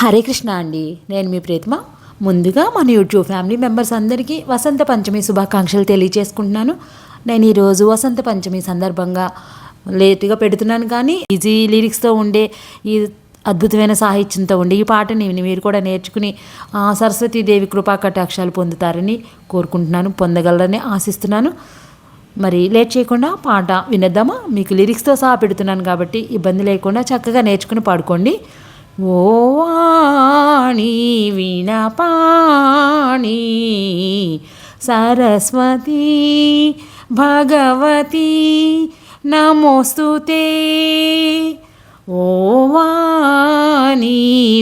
హరే కృష్ణ అండి. నేను మీ ప్రీతిమ. ముందుగా మన యూట్యూబ్ ఫ్యామిలీ మెంబర్స్ అందరికీ వసంత పంచమి శుభాకాంక్షలు తెలియజేసుకుంటున్నాను. నేను ఈరోజు వసంత పంచమి సందర్భంగా లేట్గా పెడుతున్నాను, కానీ ఈజీ లిరిక్స్తో ఉండే ఈ అద్భుతమైన సాహిత్యంతో ఉండే ఈ పాటని మీరు కూడా నేర్చుకుని సరస్వతీదేవి కృపా కటాక్షాలు పొందుతారని కోరుకుంటున్నాను, పొందగలరని ఆశిస్తున్నాను. మరి లేట్ చేయకుండా పాట వినేద్దామా? మీకు లిరిక్స్తో సహా పెడుతున్నాను కాబట్టి ఇబ్బంది లేకుండా చక్కగా నేర్చుకుని పాడుకోండి. ఓ వాణి వీణపాణి సరస్వతి భగవతి నమోస్తుతే. ఓ వాణి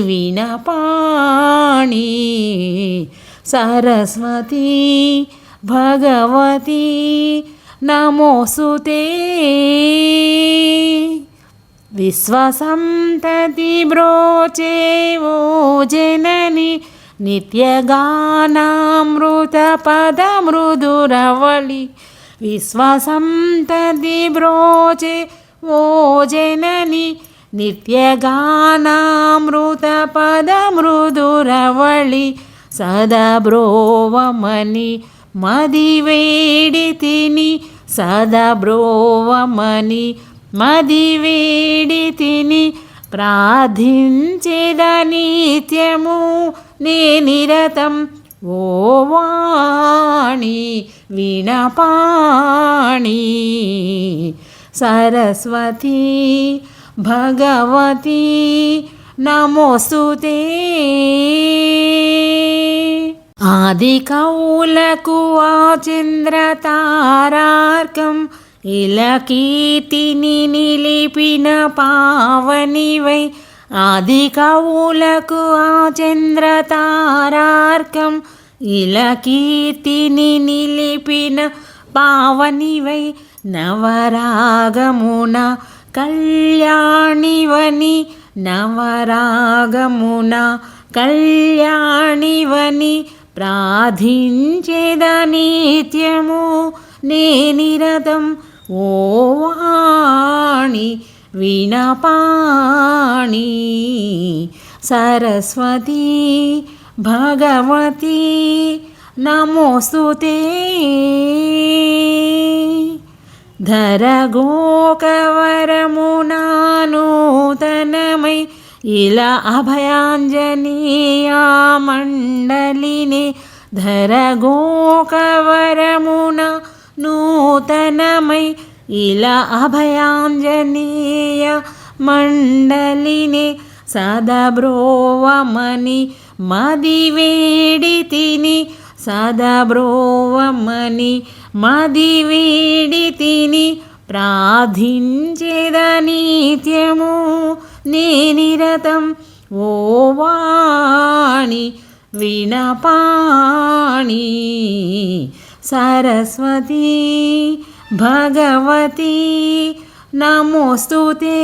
వీణపాణి సరస్వతి భగవతి నమోస్తుతే. విశ్వసంతతి బ్రోచే ఓ జనని నిత్యగానామృత పద మృదురవళి. విశ్వసంతతి బ్రోచే ఓ జనని నిత్యగానామృత పద మృదురవళి. సదబ్రోవమని మదివేడి తిని, సదబ్రోవమని మదివేడి తిని, ప్రార్థించేద నిత్యము నే నిరతం. ఓ వాణి వీణపాణి సరస్వతి భగవతి నమోస్తుతే. ఆది కౌలకు ఆ చంద్రతారార్కం ఇలా కీర్తిని నిలిపిన పావనివై. ఆది కవులకు ఆ చంద్రతారార్కం ఇలా కీర్తిని నిలిపిన పావనివై. నవరాగమున కళ్యాణివని, నవరాగమున కళ్యాణివని, ప్రార్థించేద నిత్యము నే నిరతం. ఓ వాణి వీణపాణి సరస్వతి భగవతి నమోస్తుతే. ధరగోకవరమునా నూతనమై ఇలా అభయాంజనేయా మండలిని. ధరగోకవరమున నూతనమై ఇలా అభయాంజనేయ మండలిని. సదబ్రోవమని మదివేడి తిని, సదబ్రోవమని మదివేడి తిని, ప్రార్థించేద నిత్యము నే నిరతం. ఓ వాణి వీణపాణి సరస్వతి భగవతి నమోస్తుతే.